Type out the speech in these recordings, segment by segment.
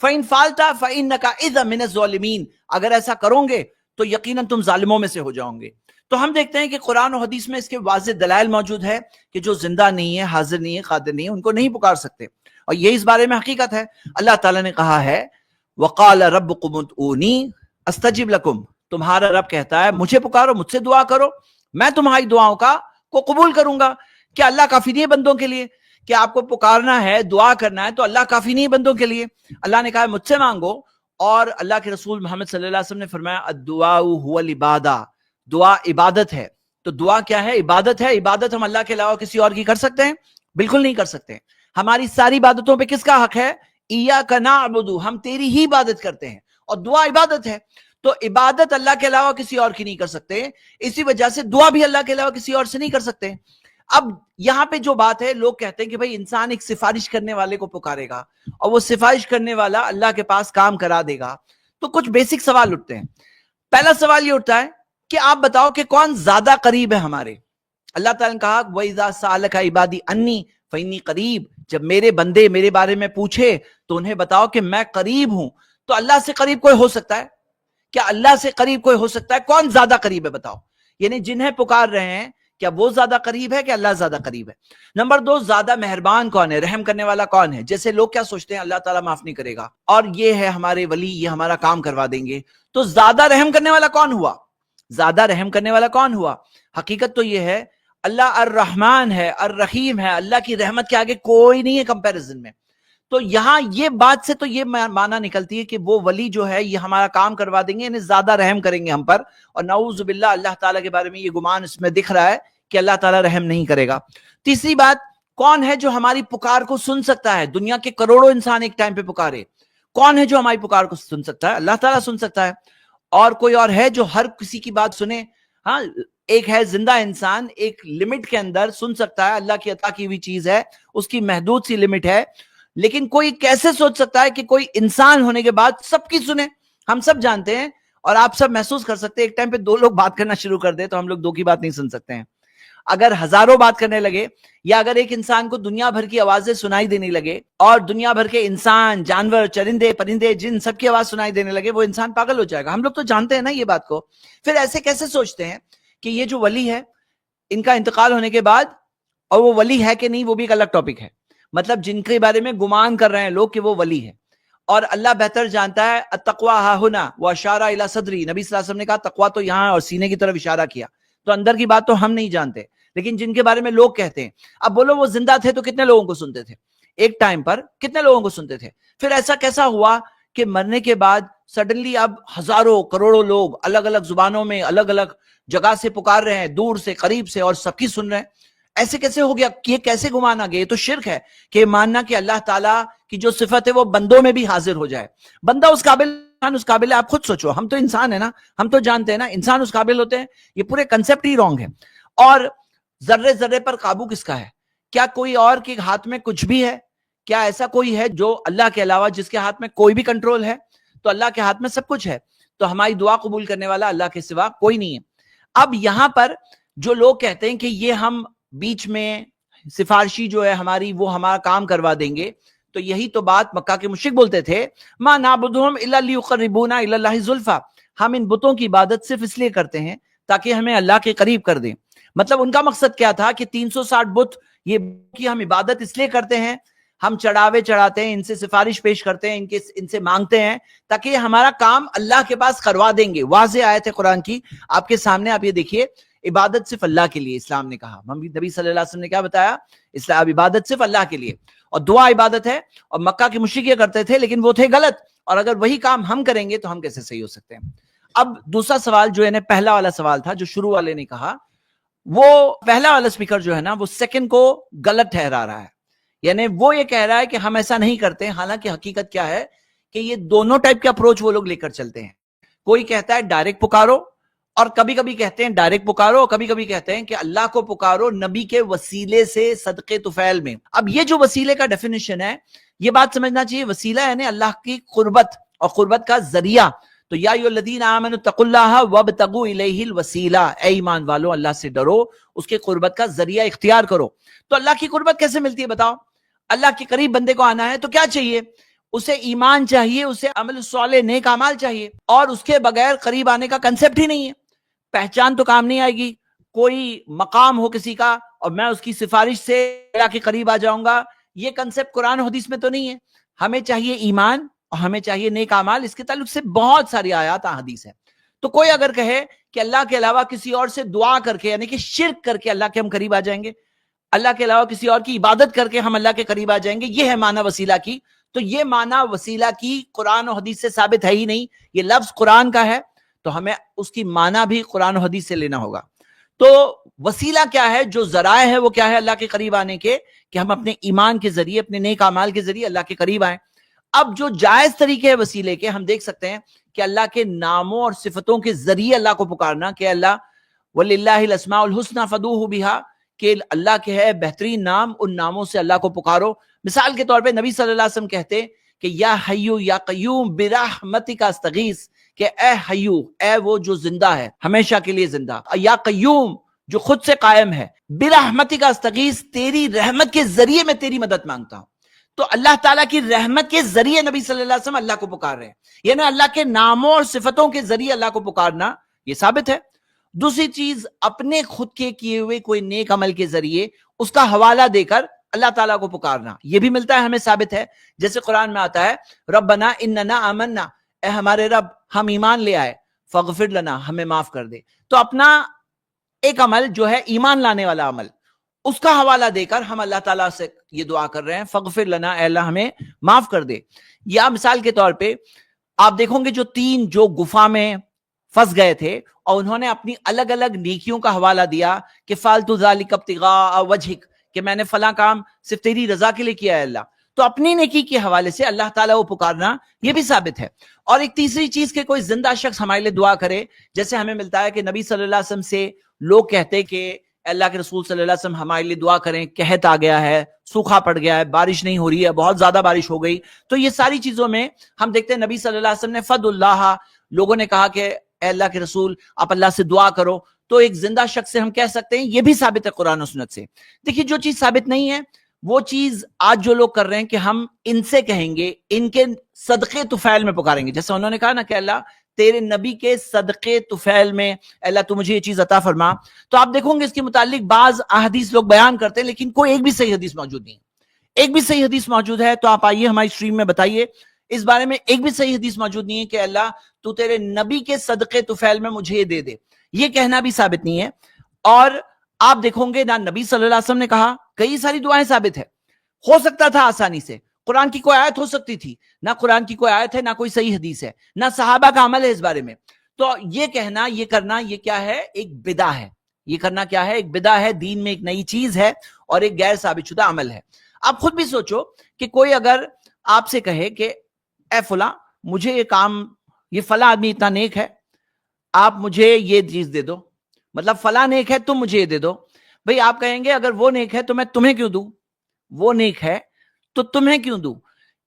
فَإِن فَعَلْتَ فَإِنَّكَ إِذًا مِنَ الظَّالِمِينَ، اگر ایسا کرو گے تو یقیناً تم ظالموں میں سے ہو جاؤ گے. تو ہم دیکھتے ہیں کہ قرآن و حدیث میں اس کے واضح دلائل موجود ہے کہ جو زندہ نہیں ہے، حاضر نہیں ہے، قادر نہیں ہے، ان کو نہیں پکار سکتے. اور یہ اس بارے میں حقیقت ہے. اللہ تعالیٰ نے کہا ہے وَقَالَ رَبُّكُمُ ادْعُونِي أَسْتَجِبْ لَكُمْ، تمہارا رب کہتا ہے مجھے پکارو، مجھ سے دعا کرو، میں تمہاری دعاؤں کو قبول کروں گا. کیا اللہ کافی نہیں ہے بندوں کے لیے؟ کہ آپ کو پکارنا ہے، دعا کرنا ہے، تو اللہ کافی نہیں ہے بندوں کے لیے؟ اللہ نے کہا مجھ سے مانگو. اور اللہ کے رسول محمد صلی اللہ علیہ وسلم نے فرمایا الدعاء هو العبادہ، دعا عبادت ہے. تو دعا کیا ہے؟ عبادت ہے. عبادت ہم اللہ کے علاوہ کسی اور کی کر سکتے ہیں؟ بالکل نہیں کر سکتے. ہماری ساری عبادتوں پہ کس کا حق ہے؟ ایاک نعبد، ہم تیری ہی عبادت کرتے ہیں، اور دعا عبادت ہے. تو عبادت اللہ کے علاوہ کسی اور کی نہیں کر سکتے، اسی وجہ سے دعا بھی اللہ کے علاوہ کسی اور سے نہیں کر سکتے. اب یہاں پہ جو بات ہے، لوگ کہتے ہیں کہ بھائی انسان ایک سفارش کرنے والے کو پکارے گا اور وہ سفارش کرنے والا اللہ کے پاس کام کرا دے گا. تو کچھ بیسک سوال اٹھتے ہیں. پہلا سوال یہ اٹھتا ہے کہ آپ بتاؤ کہ کون زیادہ قریب ہے ہمارے؟ اللہ تعالیٰ نے کہا وَإِذَا سَأَلَكَ عِبَادِي عَنِّي فَإِنِّي قَرِيب، جب میرے بندے میرے بارے میں پوچھے تو انہیں بتاؤ کہ میں قریب ہوں. تو اللہ سے قریب کوئی ہو سکتا ہے؟ کیا اللہ سے قریب کوئی ہو سکتا ہے؟ کون زیادہ قریب ہے بتاؤ؟ یعنی جنہیں پکار رہے ہیں کیا وہ زیادہ قریب ہے کہ اللہ زیادہ قریب ہے؟ نمبر 2، زیادہ مہربان کون ہے، رحم کرنے والا کون ہے؟ جیسے لوگ کیا سوچتے ہیں اللہ تعالیٰ معاف نہیں کرے گا، اور یہ ہے ہمارے ولی، یہ ہمارا کام کروا دیں گے. تو زیادہ رحم کرنے والا کون ہوا؟ زیادہ رحم کرنے والا کون ہوا؟ حقیقت تو یہ ہے اللہ الرحمن ہے، الرحیم ہے، اللہ کی رحمت کے آگے کوئی نہیں ہے کمپیریزن میں. تو یہاں یہ بات سے تو یہ معنی نکلتی ہے کہ وہ ولی جو ہے یہ ہمارا کام کروا دیں گے، یعنی زیادہ رحم کریں گے ہم پر. اور نعوذ باللہ اللہ تعالیٰ کے بارے میں یہ گمان اس میں دکھ رہا ہے کہ اللہ تعالیٰ رحم نہیں کرے گا. تیسری بات، کون ہے جو ہماری پکار کو سن سکتا ہے؟ دنیا کے کروڑوں انسان ایک ٹائم پہ پکارے، کون ہے جو ہماری پکار کو سن سکتا ہے؟ اللہ تعالیٰ سن سکتا ہے. اور کوئی اور ہے جو ہر کسی کی بات سنے؟ ہاں، ایک ہے زندہ انسان، ایک لمٹ کے اندر سن سکتا ہے، اللہ کی عطا کی ہوئی چیز ہے، اس کی محدود سی لمٹ ہے. لیکن کوئی کیسے سوچ سکتا ہے کہ کوئی انسان ہونے کے بعد سب کی سنے؟ ہم سب جانتے ہیں اور آپ سب محسوس کر سکتے ہیں، ایک ٹائم پہ 2 لوگ بات کرنا شروع کر دے تو ہم لوگ 2 کی بات نہیں سن سکتے ہیں. اگر ہزاروں بات کرنے لگے، یا اگر ایک انسان کو دنیا بھر کی آوازیں سنائی دینے لگے اور دنیا بھر کے انسان، جانور، چرندے، پرندے، جن سب کی آواز سنائی دینے لگے، وہ انسان پاگل ہو جائے گا. ہم لوگ تو جانتے ہیں نا یہ بات کو. پھر ایسے کیسے سوچتے ہیں کہ یہ جو ولی ہے ان کا انتقال ہونے کے بعد، اور وہ ولی ہے کہ نہیں وہ بھی ایک الگ ٹاپک ہے، مطلب جن کے بارے میں گمان کر رہے ہیں لوگ کہ وہ ولی ہے، اور اللہ بہتر جانتا ہے. التقوی ہا ہنا واشارہ الی صدری، نبی صلی اللہ علیہ وسلم نے کہا تقوی تو یہاں اور سینے کی طرف اشارہ کیا. تو اندر کی بات تو ہم نہیں جانتے، لیکن جن کے بارے میں لوگ کہتے ہیں. اب بولو وہ زندہ تھے تو کتنے لوگوں کو سنتے تھے؟ ایک ٹائم پر کتنے لوگوں کو سنتے تھے؟ پھر ایسا کیسا ہوا کہ مرنے کے بعد سڈنلی اب ہزاروں کروڑوں لوگ الگ الگ زبانوں میں الگ الگ جگہ سے پکار رہے ہیں، دور سے قریب سے، اور سب کی سن رہے ہیں؟ ایسے کیسے ہو گیا؟ یہ کیسے گمان آ گیا؟ یہ تو شرک ہے کہ ماننا کہ اللہ تعالیٰ کی جو صفت ہے وہ بندوں میں بھی حاضر ہو جائے. بندہ اس قابل ہے. آپ خود سوچو، ہم تو انسان ہے نا، ہم تو جانتے ہیں نا انسان اس قابل ہوتے ہیں. یہ پورے کنسپٹ ہی رانگ ہے. اور ذرے ذرے پر قابو کس کا ہے؟ کیا کوئی اور کے ہاتھ میں کچھ بھی ہے؟ کیا ایسا کوئی ہے جو اللہ کے علاوہ جس کے ہاتھ میں کوئی بھی کنٹرول ہے؟ تو اللہ کے ہاتھ میں سب کچھ ہے. تو ہماری دعا قبول کرنے والا اللہ کے سوا کوئی نہیں ہے. اب یہاں پر جو لوگ کہتے ہیں کہ یہ ہم بیچ میں سفارشی جو ہے ہماری، وہ ہمارا کام کروا دیں گے، تو یہی تو بات مکہ کے مشرک بولتے تھے، ما نعبدہم الا لیقربونا الی اللہ زلفا، ہم ان بتوں کی عبادت صرف اس لیے کرتے ہیں تاکہ ہمیں اللہ کے قریب کر دیں. مطلب ان کا مقصد کیا تھا کہ 360 بت، یہ کی ہم عبادت اس لیے کرتے ہیں، ہم چڑھاوے چڑھاتے ہیں، ان سے سفارش پیش کرتے ہیں، ان سے مانگتے ہیں تاکہ ہمارا کام اللہ کے پاس کروا دیں گے. واضح آیت ہے قرآن کی آپ کے سامنے، آپ یہ دیکھیے، عبادت صرف اللہ کے لیے اسلام نے کہا. نبی صلی اللہ علیہ وسلم نے کیا بتایا؟ اسلام عبادت صرف اللہ کے لیے، اور دعا عبادت ہے. اور مکہ کے مشرک یہ کرتے تھے لیکن وہ تھے غلط، اور اگر وہی کام ہم کریں گے تو ہم کیسے صحیح ہو سکتے ہیں؟ اب دوسرا سوال جو ہے نا، پہلا والا سوال تھا جو شروع والے نے کہا، وہ پہلا والا اسپیکر جو ہے نا وہ سیکنڈ کو غلط ٹھہرا رہا ہے. یعنی وہ یہ کہہ رہا ہے کہ ہم ایسا نہیں کرتے، حالانکہ حقیقت کیا ہے کہ یہ دونوں ٹائپ کے اپروچ وہ لوگ لے کر چلتے ہیں. کوئی کہتا ہے ڈائریکٹ پکارو، اور کبھی کبھی کہتے ہیں ڈائریکٹ پکارو، اور کبھی کبھی کہتے ہیں کہ اللہ کو پکارو نبی کے وسیلے سے صدقے طفیل میں. اب یہ جو وسیلے کا ڈیفینیشن ہے، یہ بات سمجھنا چاہیے. وسیلہ یعنی اللہ کی قربت، اور قربت کا ذریعہ. تو یا ایھا الذین آمنوا اتقوا اللہ وابتغوا الیہ الوسیلہ، اے ایمان والو اللہ سے ڈرو، اس کے قربت کا ذریعہ اختیار کرو. تو اللہ کی قربت کیسے ملتی ہے بتاؤ؟ اللہ کے قریب بندے کو آنا ہے تو کیا چاہیے؟ اسے ایمان چاہیے, اسے عمل صالح نیک اعمال چاہیے, اور اس کے بغیر قریب آنے کا کنسپٹ ہی نہیں ہے. پہچان تو کام نہیں آئے گی, کوئی مقام ہو کسی کا اور میں اس کی سفارش سے اللہ کے قریب آ جاؤں گا, یہ کنسپٹ قرآن و حدیث میں تو نہیں ہے. ہمیں چاہیے ایمان اور ہمیں چاہیے نیک اعمال. اس کے تعلق سے بہت ساری آیات احادیث ہیں. تو کوئی اگر کہے کہ اللہ کے علاوہ کسی اور سے دعا کر کے, یعنی کہ شرک کر کے اللہ کے ہم قریب آ جائیں گے, اللہ کے علاوہ کسی اور کی عبادت کر کے ہم اللہ کے قریب آ جائیں گے, یہ ہے معنی وسیلہ کی. تو یہ معنی وسیلہ کی قرآن و حدیث سے ثابت ہے ہی نہیں. یہ لفظ قرآن کا ہے تو ہمیں اس کی معنی بھی قرآن و حدیث سے لینا ہوگا. تو وسیلہ کیا ہے, جو ذرائع ہے وہ کیا ہے اللہ کے قریب آنے کے, کہ ہم اپنے ایمان کے ذریعے, اپنے نیک اعمال کے ذریعے اللہ کے قریب آئیں. اب جو جائز طریقے ہیں وسیلے کے, ہم دیکھ سکتے ہیں کہ اللہ کے ناموں اور صفتوں کے ذریعے اللہ کو پکارنا, کہ اللہ وَلِلَّهِ الْأَسْمَاءُ الْحُسْنَى فَادْعُوهُ بِهَا, کہ اللہ کے ہے بہترین نام, ان ناموں سے اللہ کو پکارو. مثال کے طور پہ نبی صلی اللہ علیہ وسلم کہتے کہ یا حیو یا قیوم برحمتک استغیث, کہ اے حیو, اے وہ جو زندہ ہے ہمیشہ کے لیے زندہ, یا قیوم جو خود سے قائم ہے, برحمتک استغیث, تیری رحمت کے ذریعے میں تیری مدد مانگتا ہوں. تو اللہ تعالیٰ کی رحمت کے ذریعے نبی صلی اللہ علیہ وسلم اللہ کو پکار رہے ہیں, یعنی اللہ کے ناموں اور صفتوں کے ذریعے اللہ کو پکارنا یہ ثابت ہے. دوسری چیز, اپنے خود کے کیے ہوئے کوئی نیک عمل کے ذریعے اس کا حوالہ دے کر اللہ تعالیٰ کو پکارنا, یہ بھی ملتا ہے, ہمیں ثابت ہے. جیسے قرآن میں آتا ہے ربنا اننا آمنا, اے ہمارے رب ہم ایمان لے آئے, فاغفر لنا, ہمیں معاف کر دے. تو اپنا ایک عمل جو ہے ایمان لانے والا عمل, اس کا حوالہ دے کر ہم اللہ تعالیٰ سے یہ دعا کر رہے ہیں فاغفر لنا, اے اللہ ہمیں معاف کر دے. یا مثال کے طور پہ آپ دیکھو گے جو 3 جو گفا میں پھنس گئے تھے اور انہوں نے اپنی الگ الگ نیکیوں کا حوالہ دیا کہ فالتو ذالک ابتغاء وجہک, کہ میں نے فلاں کام صرف تیری رضا کے لیے کیا ہے اللہ. تو اپنی نیکی کے حوالے سے اللہ تعالیٰ کو پکارنا یہ بھی ثابت ہے. اور ایک تیسری چیز کہ کوئی زندہ شخص ہمارے لیے دعا کرے, جیسے ہمیں ملتا ہے کہ نبی صلی اللہ علیہ وسلم سے لوگ کہتے کہ اللہ کے رسول صلی اللہ علیہ وسلم ہمارے لیے دعا کریں, قحط آ گیا ہے, سوکھا پڑ گیا ہے, بارش نہیں ہو رہی ہے, بہت زیادہ بارش ہو گئی. تو یہ ساری چیزوں میں ہم دیکھتے ہیں نبی صلی اللہ علیہ وسلم نے فد اللہ, لوگوں نے کہا کہ اے اللہ کے رسول آپ اللہ سے دعا کرو. تو ایک زندہ شخص سے ہم کہہ سکتے ہیں, یہ بھی ثابت ہے قرآن و سنت سے. دیکھیے جو چیز ثابت نہیں ہے وہ چیز آج جو لوگ کر رہے ہیں کہ ہم ان سے کہیں گے, ان کے صدقے طفیل میں پکاریں گے, جیسے انہوں نے کہا نا کہ اللہ تیرے نبی کے صدقے طفیل میں اللہ تو مجھے یہ چیز عطا فرما. تو آپ دیکھو گے اس کے متعلق بعض احادیث لوگ بیان کرتے ہیں, لیکن کوئی ایک بھی صحیح حدیث موجود نہیں. ایک بھی صحیح حدیث موجود ہے تو آپ آئیے ہماری اسٹریم میں بتائیے, اس بارے میں ایک بھی صحیح حدیث موجود نہیں ہے کہ اللہ تو تیرے نبی کے صدقے طفیل میں مجھے یہ دے دے. یہ کہنا بھی ثابت نہیں ہے. اور آپ دیکھو گے نہ نبی صلی اللہ علیہ وسلم نے کہا, کئی ساری دعائیں ثابت ہے, ہو سکتا تھا آسانی سے, قرآن کی کوئی آیت ہو سکتی تھی, نہ قرآن کی کوئی آیت ہے, نہ کوئی صحیح حدیث ہے, نہ صحابہ کا عمل ہے اس بارے میں. تو یہ کہنا, یہ کرنا, یہ کیا ہے, ایک بدعہ ہے. یہ کرنا کیا ہے, ایک بدعہ ہے, دین میں ایک نئی چیز ہے اور ایک غیر ثابت شدہ عمل ہے. آپ خود بھی سوچو کہ کوئی اگر آپ سے کہے کہ اے فلاں مجھے یہ کام, یہ فلاں آدمی اتنا نیک ہے, آپ مجھے یہ چیز دے دو, مطلب فلاں نیک ہے تم مجھے یہ دے دو. بھئی آپ کہیں گے اگر وہ نیک ہے تو میں تمہیں کیوں دوں, وہ نیک ہے تو تمہیں کیوں دوں.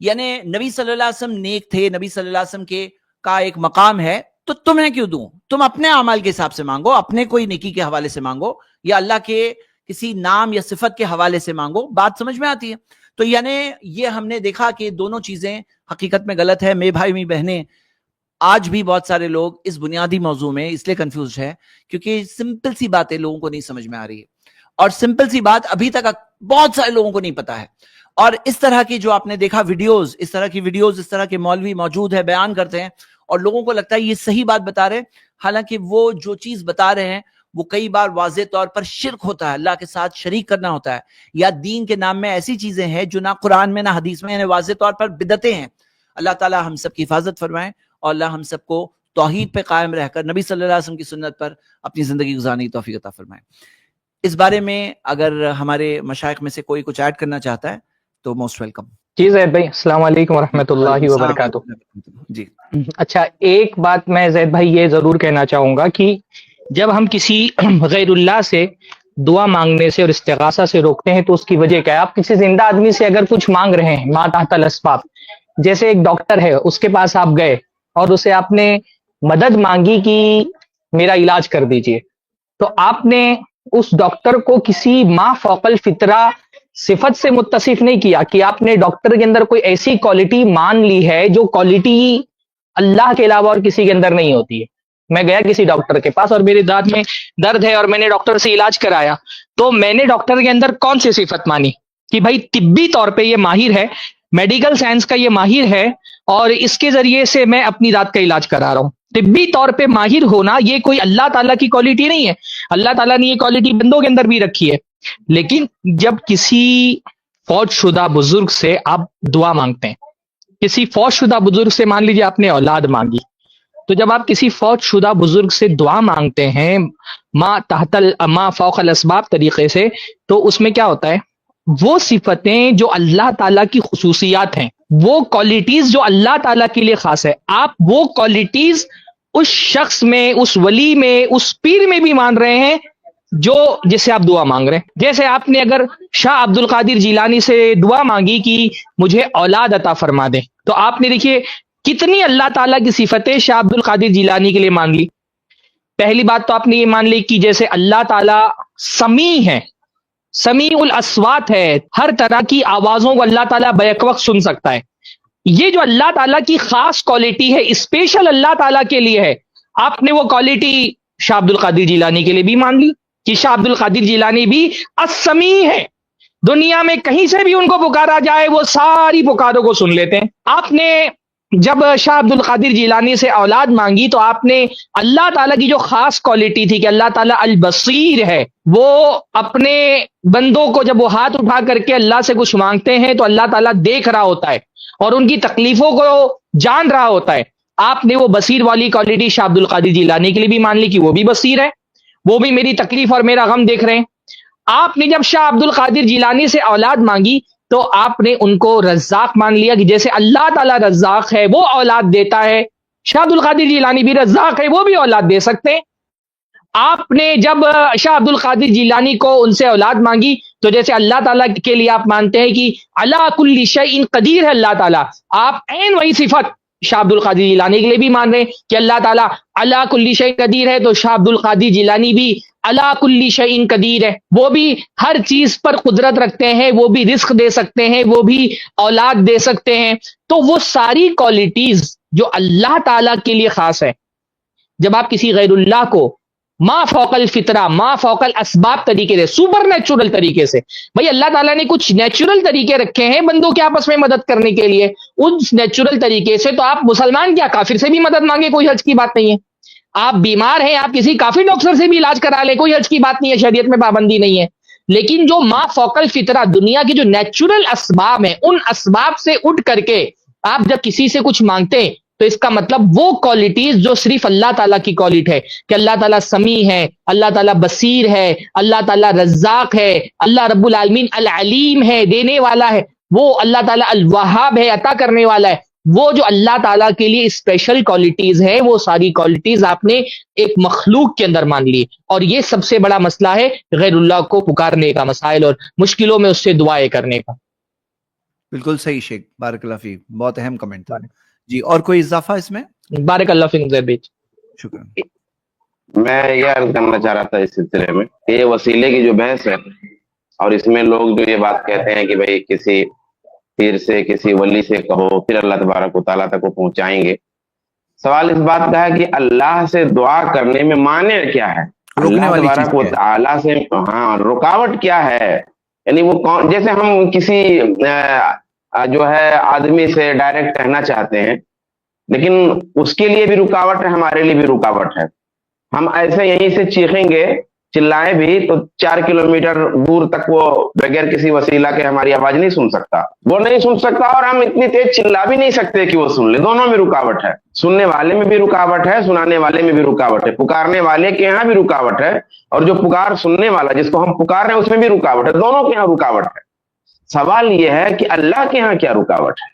یعنی نبی صلی اللہ علیہ وسلم نیک تھے, نبی صلی اللہ علیہ وسلم کے کا ایک مقام ہے, تو تمہیں کیوں دوں, تم اپنے اعمال کے حساب سے مانگو, اپنے کوئی نیکی کے حوالے سے مانگو, یا اللہ کے کسی نام یا صفت کے حوالے سے مانگو. بات سمجھ میں آتی ہے. تو یعنی یہ ہم نے دیکھا کہ دونوں چیزیں حقیقت میں غلط ہے. میرے بھائی میری بہنیں, آج بھی بہت سارے لوگ اس بنیادی موضوع میں اس لیے کنفیوز ہے کیونکہ سمپل سی باتیں لوگوں کو نہیں سمجھ میں آ رہی ہے, اور سمپل سی بات ابھی تک بہت سارے لوگوں کو نہیں پتا ہے. اور اس طرح کی جو آپ نے دیکھا ویڈیوز, اس طرح کی ویڈیوز, اس طرح کے مولوی موجود ہے, بیان کرتے ہیں اور لوگوں کو لگتا ہے یہ صحیح بات بتا رہے ہیں, حالانکہ وہ جو چیز بتا رہے ہیں وہ کئی بار واضح طور پر شرک ہوتا ہے, اللہ کے ساتھ شریک کرنا ہوتا ہے, یا دین کے نام میں ایسی چیزیں ہیں جو نہ قرآن میں نہ حدیث میں, یعنی واضح طور پر بدعتیں ہیں. اللہ تعالی ہم سب کی حفاظت فرمائیں اور اللہ ہم سب کو توحید پہ قائم رہ کر نبی صلی اللہ علیہ وسلم کی سنت پر اپنی زندگی گزارنے کی توفیق عطا فرمائیں. اس بارے میں اگر ہمارے مشائخ میں سے کوئی کچھ ایڈ کرنا چاہتا ہے تو موسٹ ویلکم. جی زید بھائی, السلام علیکم ورحمۃ اللہ وبرکاتہ. جی اچھا, ایک بات میں زید بھائی یہ ضرور کہنا چاہوں گا کہ جب ہم کسی غیر اللہ سے دعا مانگنے سے اور استغاثہ سے روکتے ہیں تو اس کی وجہ کیا ہے. آپ کسی زندہ آدمی سے اگر کچھ مانگ رہے ہیں ما تحت الاسباب, جیسے ایک ڈاکٹر ہے اس کے پاس آپ گئے اور اسے آپ نے مدد مانگی کہ میرا علاج کر دیجئے, تو آپ نے اس ڈاکٹر کو کسی ما فوق الفطرہ صفت سے متصف نہیں کیا کہ آپ نے ڈاکٹر کے اندر کوئی ایسی کوالٹی مان لی ہے جو کوالٹی اللہ کے علاوہ اور کسی کے اندر نہیں ہوتی ہے. میں گیا کسی ڈاکٹر کے پاس اور میرے دانت میں درد ہے اور میں نے ڈاکٹر سے علاج کرایا, تو میں نے ڈاکٹر کے اندر کون سی صفت مانی کہ بھائی طبی طور پہ یہ ماہر ہے, میڈیکل سائنس کا یہ ماہر ہے اور اس کے ذریعے سے میں اپنی دانت کا علاج کرا رہا ہوں. طبی طور پہ ماہر ہونا یہ کوئی اللہ تعالیٰ کی کوالٹی نہیں ہے. اللہ تعالیٰ نے یہ کوالٹی بندوں کے اندر بھی رکھی ہے. لیکن جب کسی فوت شدہ بزرگ سے آپ دعا مانگتے ہیں, کسی فوت شدہ بزرگ سے مان لیجیے آپ نے اولاد مانگی, تو جب آپ کسی فوت شدہ بزرگ سے دعا مانگتے ہیں ما فوق الاسباب طریقے سے, تو اس میں کیا ہوتا ہے, وہ صفتیں جو اللہ تعالیٰ کی خصوصیات ہیں, وہ کوالٹیز جو اللہ تعالیٰ کے لیے خاص ہے, آپ وہ کوالٹیز اس شخص میں, اس ولی میں, اس پیر میں بھی مان رہے ہیں جو جس سے آپ دعا مانگ رہے ہیں. جیسے آپ نے اگر شاہ عبد القادر جیلانی سے دعا مانگی کہ مجھے اولاد عطا فرما دیں, تو آپ نے دیکھیے کتنی اللہ تعالیٰ کی صفتیں شاہ عبد القادر جیلانی کے لیے مان لی. پہلی بات تو آپ نے یہ مان لی کہ جیسے اللہ تعالیٰ سمیع ہے, سمیع الاصوات ہے, ہر طرح کی آوازوں کو اللہ تعالیٰ بیک وقت سن سکتا ہے. یہ جو اللہ تعالیٰ کی خاص کوالٹی ہے, اسپیشل اللہ تعالیٰ کے لیے ہے, آپ نے وہ کوالٹی شاہ عبد القادر جیلانی کے لیے بھی مان لی کہ شاہ عبد القادر جیلانی بھی السمیع ہے, دنیا میں کہیں سے بھی ان کو پکارا جائے وہ ساری پکاروں کو سن لیتے ہیں. آپ نے جب شاہ عبد القادر جیلانی سے اولاد مانگی تو آپ نے اللہ تعالیٰ کی جو خاص کوالٹی تھی کہ اللہ تعالیٰ البصیر ہے, وہ اپنے بندوں کو جب وہ ہاتھ اٹھا کر کے اللہ سے کچھ مانگتے ہیں تو اللہ تعالیٰ دیکھ رہا ہوتا ہے اور ان کی تکلیفوں کو جان رہا ہوتا ہے. آپ نے وہ بصیر والی کوالٹی شاہ عبد القادر جیلانی کے لیے بھی مان لی کہ وہ بھی بصیر ہے, وہ بھی میری تکلیف اور میرا غم دیکھ رہے ہیں. آپ نے جب شاہ عبد القادر جیلانی سے اولاد مانگی تو آپ نے ان کو رزاق مان لیا کہ جیسے اللہ تعالیٰ رزاق ہے, وہ اولاد دیتا ہے, شاہ عبد القادر جیلانی بھی رزاق ہے, وہ بھی اولاد دے سکتے ہیں. آپ نے جب شاہ عبد القادر جیلانی کو ان سے اولاد مانگی تو جیسے اللہ تعالیٰ کے لیے آپ مانتے ہیں کہ علی کل شیء قدیر ہے اللہ تعالیٰ, آپ عین وہی صفت شاہ عبد القادر جیلانی کے لیے بھی مان رہے ہیں کہ اللہ تعالیٰ علی کل شیء قدیر ہے, تو شاہ عبد القادر جیلانی بھی علی کل شیء قدیر ہے, وہ بھی ہر چیز پر قدرت رکھتے ہیں, وہ بھی رزق دے سکتے ہیں, وہ بھی اولاد دے سکتے ہیں. تو وہ ساری کوالٹیز جو اللہ تعالیٰ کے لیے خاص ہے, جب آپ کسی غیر اللہ کو ما فوق الفطرہ, ما فوق الاسباب طریقے سے, سپر نیچرل طریقے سے, بھائی اللہ تعالیٰ نے کچھ نیچرل طریقے رکھے ہیں بندوں کے آپس میں مدد کرنے کے لیے, اس نیچرل طریقے سے تو آپ مسلمان کیا کافر سے بھی مدد مانگے, کوئی حرج کی بات نہیں ہے. آپ بیمار ہیں, آپ کسی کافی ڈاکٹر سے بھی علاج کرا لیں, کوئی حرج کی بات نہیں ہے, شریعت میں پابندی نہیں ہے. لیکن جو ما فوق الفطرہ دنیا کی جو نیچرل اسباب ہیں, ان اسباب سے اٹھ کر کے آپ جب کسی سے کچھ مانگتے ہیں تو اس کا مطلب وہ کوالٹیز جو صرف اللہ تعالیٰ کی کوالٹی ہے کہ اللہ تعالیٰ سمیع ہے, اللہ تعالیٰ بصیر ہے, اللہ تعالیٰ رزاق ہے, اللہ رب العالمین العلیم ہے, دینے والا ہے, وہ اللہ تعالیٰ الوہاب ہے, عطا کرنے والا ہے, وہ جو اللہ تعالیٰ کے لیے اسپیشل کوالٹیز ہیں, وہ ساری کوالٹیز آپ نے ایک مخلوق کے اندر مان لی. اور یہ سب سے بڑا مسئلہ ہے غیر اللہ کو پکارنے کا, مسائل اور مشکلوں میں اس سے دعائیں کرنے کا. بالکل صحیح شیخ, بارک اللہ فیک, بہت اہم کمنٹ تھا جی. اور کوئی اضافہ اس میں؟ بارک اللہ فیک زید بھائی, شکریہ. میں یہ عرض کرنا چاہ رہا تھا اس سلسلے میں کہ یہ وسیلے کی جو بحث ہے, اور اس میں لوگ جو یہ بات کہتے ہیں کہ بھائی کسی پیر سے, کسی ولی سے کہو پھر اللہ تبارک و تعالیٰ تک کو پہنچائیں گے. سوال اس بات کا ہے کہ اللہ سے دعا کرنے میں مانع کیا ہے, اللہ تبارک و تعالیٰ سے ہاں رکاوٹ کیا ہے. یعنی وہ کون, جیسے ہم کسی جو ہے آدمی سے ڈائریکٹ کہنا چاہتے ہیں لیکن اس کے لیے بھی رکاوٹ ہے, ہمارے لیے بھی رکاوٹ ہے. ہم ایسے یہیں سے چیخیں گے, چلائیں بھی تو 4 کلومیٹر دور تک وہ بغیر کسی وسیلہ کے ہماری آواز نہیں سن سکتا, وہ نہیں سن سکتا, اور ہم اتنی تیز چلا بھی نہیں سکتے کہ وہ سن لے. دونوں میں رکاوٹ ہے, سننے والے میں بھی رکاوٹ ہے, سنانے والے میں بھی رکاوٹ ہے, پکارنے والے کے یہاں بھی رکاوٹ ہے, اور جو پکار سننے والا جس کو ہم پکار رہے ہیں اس میں بھی رکاوٹ ہے. دونوں کے یہاں رکاوٹ ہے. سوال یہ ہے کہ اللہ کے ہاں کیا رکاوٹ ہے؟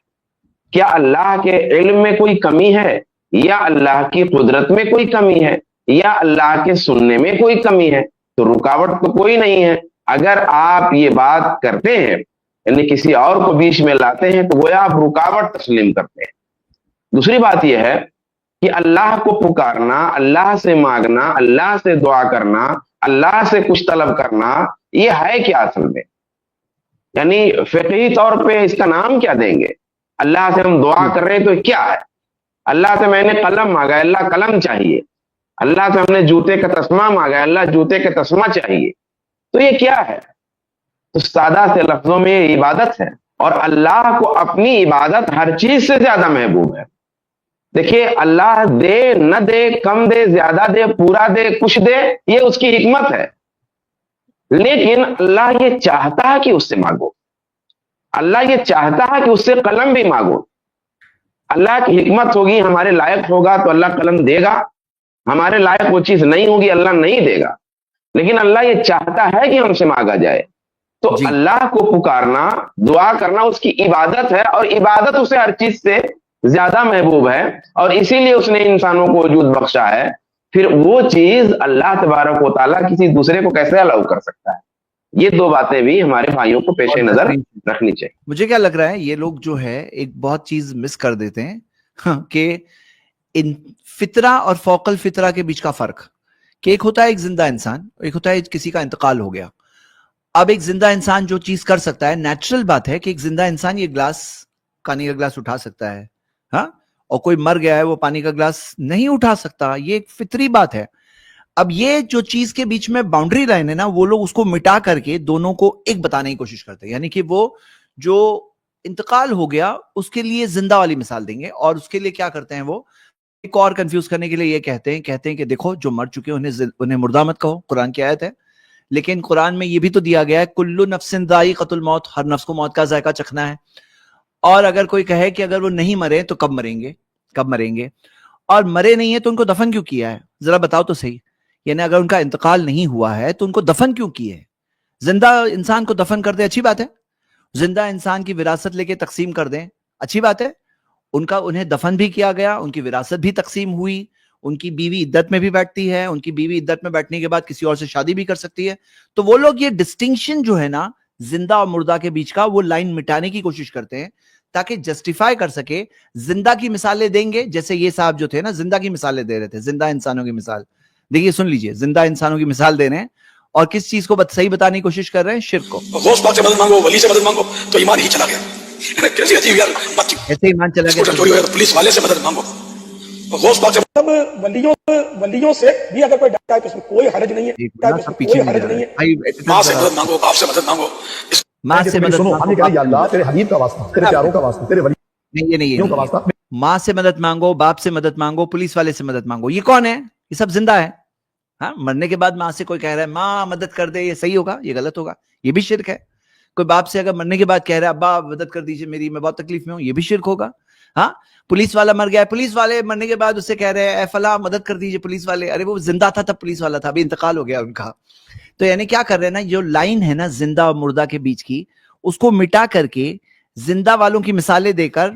کیا اللہ کے علم میں کوئی کمی ہے, یا اللہ کی قدرت میں کوئی کمی ہے, یا اللہ کے سننے میں کوئی کمی ہے؟ تو رکاوٹ تو کوئی نہیں ہے. اگر آپ یہ بات کرتے ہیں یعنی کسی اور کو بیچ میں لاتے ہیں تو وہ آپ رکاوٹ تسلیم کرتے ہیں. دوسری بات یہ ہے کہ اللہ کو پکارنا, اللہ سے مانگنا, اللہ سے دعا کرنا, اللہ سے کچھ طلب کرنا, یہ ہے کیا اصل میں؟ یعنی فقہی طور پہ اس کا نام کیا دیں گے؟ اللہ سے ہم دعا کر رہے ہیں تو کیا ہے؟ اللہ سے میں نے قلم مانگا، اللہ قلم چاہیے. اللہ سے ہم نے جوتے کا تسمہ مانگا، اللہ جوتے کا تسمہ چاہیے. تو یہ کیا ہے؟ تو سادہ سے لفظوں میں یہ عبادت ہے، اور اللہ کو اپنی عبادت ہر چیز سے زیادہ محبوب ہے. دیکھیے، اللہ دے نہ دے، کم دے زیادہ دے، پورا دے کچھ دے، یہ اس کی حکمت ہے. لیکن اللہ یہ چاہتا ہے کہ اس سے مانگو، اللہ یہ چاہتا ہے کہ اس سے قلم بھی مانگو. اللہ کی حکمت ہوگی، ہمارے لائق ہوگا تو اللہ قلم دے گا، ہمارے لائق وہ چیز نہیں ہوگی اللہ نہیں دے گا. لیکن اللہ یہ چاہتا ہے کہ ہم سے مانگا جائے. تو اللہ کو پکارنا، دعا کرنا اس کی عبادت ہے، اور عبادت اسے ہر چیز سے زیادہ محبوب ہے، اور اسی لیے اس نے انسانوں کو وجود بخشا ہے. پھر وہ چیز اللہ تبارک و تعالیٰ کسی دوسرے کو کیسے الاؤ کر سکتا ہے؟ یہ دو باتیں بھی ہمارے بھائیوں کو پیش نظر رکھنی چاہیے. مجھے کیا لگ رہا ہے یہ لوگ جو ہے ایک بہت چیز مس کر دیتے ہیں کہ ان فطرہ اور فوق الفطرہ کے بیچ کا فرق، کہ ایک ہوتا ہے ایک زندہ انسان، ایک ہوتا ہے کسی کا انتقال ہو گیا. اب ایک زندہ انسان جو چیز کر سکتا ہے، نیچرل بات ہے کہ ایک زندہ انسان یہ گلاس، پانی کا گلاس اٹھا سکتا ہے، ہاں، اور کوئی مر گیا ہے وہ پانی کا گلاس نہیں اٹھا سکتا. یہ ایک فطری بات ہے. اب یہ جو چیز کے بیچ میں باؤنڈری لائن ہے نا، وہ لوگ اس کو مٹا کر کے دونوں کو ایک بتانے کی کوشش کرتے ہیں. یعنی کہ وہ جو انتقال ہو گیا اس کے لیے زندہ والی مثال دیں گے، اور اس کے لیے کیا کرتے ہیں، وہ ایک اور کنفیوز کرنے کے لیے یہ کہتے ہیں کہ دیکھو جو مر چکے انہیں مردہ مت کہو، قرآن کی آیت ہے. لیکن قرآن میں یہ بھی تو دیا گیا ہے کلو نفس ذائقۃ الموت، ہر نفس کو موت کا ذائقہ چکھنا ہے. اور اگر کوئی کہے کہ اگر وہ نہیں مرے تو کب مریں گے، اور مرے نہیں ہے تو ان کو دفن کیوں کیا ہے؟ ذرا بتاؤ تو صحیح. یعنی اگر ان کا انتقال نہیں ہوا ہے تو ان کو دفن کیوں کیے ہے؟ زندہ انسان کو دفن کر دیں اچھی بات ہے، زندہ انسان کی وراثت لے کے تقسیم کر دیں اچھی بات ہے. انہیں دفن بھی کیا گیا، ان کی وراثت بھی تقسیم ہوئی، ان کی بیوی عدت میں بھی بیٹھتی ہے، ان کی بیوی عدت میں بیٹھنے کے بعد کسی اور سے شادی بھی کر سکتی ہے. تو وہ لوگ یہ ڈسٹنکشن جو ہے نا زندہ اور مردہ کے بیچ کا، وہ لائن مٹانے کی کوشش کرتے ہیں تاکہ جسٹیفائی کر سکے. زندہ کی مثالیں دیں گے، جیسے یہ صاحب جو تھے نا زندہ کی مثالیں دے رہے تھے، زندہ انسانوں کی مثال دیکھیے، سن لیجئے، زندہ انسانوں کی مثال دے رہے ہیں اور کس چیز کو صحیح بتانے کی کوشش کر رہے ہیں؟ شرک کو. غوث پاک سے مدد مانگو، ولی سے مدد مانگو تو ایمان ہی چلا گیا. کیسی عجیب یار بات تھی. ایسے ایمان چلا گیا. چوری ہو پولیس والے سے مدد مانگو. غوث پاک سے ولیوں سے بھی اگر کوئی ڈرتا ہے تو اس میں کوئی حرج نہیں ہے، کوئی حرج نہیں ہے. ماں سے مدد مانگو، باپ سے مدد مانگو. ماں سے مدد مانگو، یا اللہ تیرے حبیب کا واسطہ، تیرے پیاروں کا واسطہ، تیرے ولیوں کا واسطہ. ماں سے مدد مانگو، باپ سے مدد مانگو، پولیس والے سے مدد مانگو. یہ کون ہے؟ یہ سب زندہ ہے. ہاں، مرنے کے بعد ماں سے کوئی کہہ رہا ہے ماں مدد کر دے، یہ صحیح ہوگا؟ یہ غلط ہوگا، یہ بھی شرک ہے. کوئی باپ سے اگر مرنے کے بعد کہہ رہا ہے ابا مدد کر دیجئے میری، میں بہت تکلیف میں ہوں، یہ بھی شرک ہوگا. ہاں، پولیس والا مر گیا ہے، پولیس والے مرنے کے بعد اس سے کہہ رہے ہیں اے فلاں مدد کر دیجئے پولیس والے، ارے وہ زندہ تھا تب پولیس والا تھا، ابھی انتقال ہو گیا ان کا. تو یعنی کیا کر رہے ہیں نا، جو لائن ہے نا زندہ اور مردہ کے بیچ کی، اس کو مٹا کر کے زندہ والوں کی مثالیں دے کر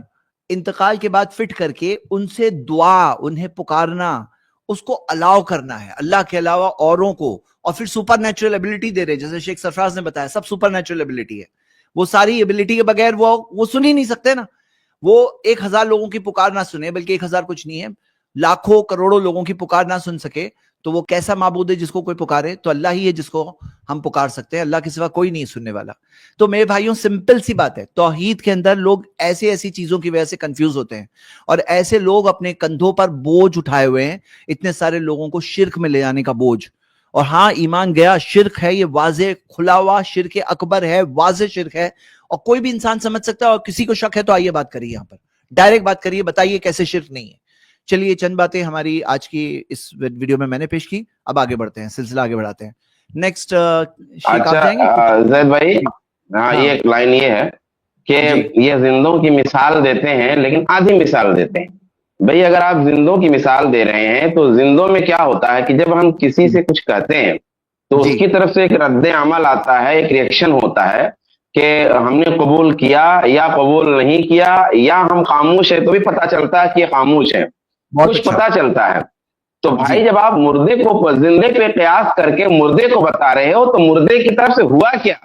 انتقال کے بعد فٹ کر کے ان سے دعا، انہیں پکارنا، اس کو الاؤ کرنا ہے اللہ کے علاوہ اوروں کو. اور پھر سپر نیچرل ایبلٹی دے رہے، جیسے شیخ سرفراز نے بتایا سب سپر نیچرل ایبلٹی ہے. وہ ساری ایبلٹی کے بغیر وہ سن ہی نہیں سکتے نا. وہ 1000 لوگوں کی پکار نہ سنے، بلکہ 1000 کچھ نہیں ہے، لاکھوں کروڑوں لوگوں کی پکار نہ سن سکے تو وہ کیسا معبود ہے جس کو کوئی پکارے؟ تو اللہ ہی ہے جس کو ہم پکار سکتے ہیں، اللہ کے سوا کوئی نہیں سننے والا. تو میرے بھائیوں سمپل سی بات ہے، توحید کے اندر لوگ ایسی چیزوں کی وجہ سے کنفیوز ہوتے ہیں، اور ایسے لوگ اپنے کندھوں پر بوجھ اٹھائے ہوئے ہیں، اتنے سارے لوگوں کو شرک میں لے جانے کا بوجھ. اور ہاں، ایمان گیا، شرک ہے، یہ واضح کھلا ہوا شرک اکبر ہے، واضح شرک ہے، اور کوئی بھی انسان سمجھ سکتا ہے. اور کسی کو شک ہے تو آئیے بات کریے، یہاں پر ڈائریکٹ بات کریے، بتائیے کیسے شرک نہیں ہے. چلیے چند باتیں ہماری آج کی اس ویڈیو میں نے پیش کی، اب آگے بڑھتے ہیں، سلسلہ آگے بڑھاتے ہیں. نیکسٹ زید بھائی، ہاں، یہ ایک لائن یہ ہے کہ یہ زندوں کی مثال دیتے ہیں لیکن آدھی مثال دیتے ہیں. بھئی اگر آپ زندوں کی مثال دے رہے ہیں تو زندوں میں کیا ہوتا ہے کہ جب ہم کسی سے کچھ کہتے ہیں تو اس کی طرف سے ایک رد عمل آتا ہے، ایک ریئیکشن ہوتا ہے کہ ہم نے قبول کیا یا قبول نہیں کیا، یا ہم خاموش ہیں تو بھی پتہ چلتا ہے کہ یہ خاموش ہے، کچھ پتہ چلتا ہے. تو بھائی جب آپ مردے کو زندے پہ قیاس کر کے مردے کو بتا رہے ہو تو مردے کی طرف سے ہوا کیا،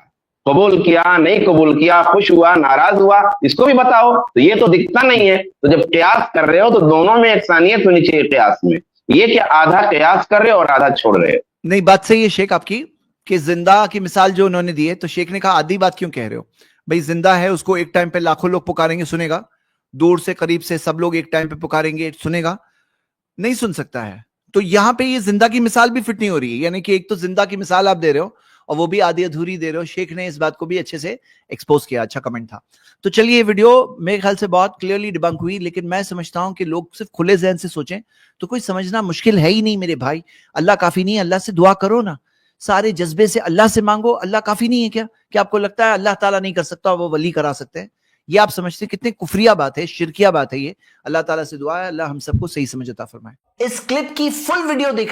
قبول کیا نہیں قبول کیا، خوش ہوا ناراض ہوا، اس کو بھی بتاؤ. تو یہ تو دکھتا نہیں ہے. تو جب قیاس کر رہے ہو تو دونوں میں یکسانیت ہونی چاہیے قیاس میں. یہ کہ آدھا قیاس کر رہے ہو اور آدھا چھوڑ رہے ہو. نہیں، بات صحیح ہے شیخ آپ کی. کہ زندہ کی مثال جو انہوں نے دی ہے, تو شیخ نے کہا آدھی بات کیوں کہہ رہے ہو بھائی, زندہ ہے اس کو ایک ٹائم پہ لاکھوں لوگ پکاریں گے سنے گا, دور سے قریب سے سب لوگ ایک ٹائم پہ پکاریں گے سنے گا, نہیں سن سکتا ہے. تو یہاں پہ یہ زندہ کی مثال بھی فٹ نہیں ہو رہی ہے, یعنی کہ ایک تو زندہ کی مثال آپ دے رہے ہو اور وہ بھی آدھی ادھوری دے رہے ہو. شیخ نے اس بات کو بھی اچھے سے ایکسپوز کیا, اچھا کمنٹ تھا. تو چلیے یہ ویڈیو میرے خیال سے بہت کلیئرلی ڈیبنک ہوئی, لیکن میں سمجھتا ہوں کہ لوگ صرف کھلے ذہن سے سوچیں تو کوئی سمجھنا مشکل ہے ہی نہیں میرے بھائی. اللہ کافی نہیں ہے, اللہ سے دعا کرو نا, سارے جذبے سے اللہ سے مانگو. اللہ کافی نہیں ہے کیا؟ کہ آپ کو لگتا ہے اللہ تعالیٰ نہیں کر سکتا وہ ولی کرا سکتے ہیں؟ یہ آپ سمجھتے ہیں کتنے کفریہ بات ہے, شرکیہ بات ہے یہ. اللہ تعالیٰ سے دعا ہے اللہ ہم سب کو صحیح سمجھ عطا فرمائے. اس کلپ کی فل ویڈیو دیکھیں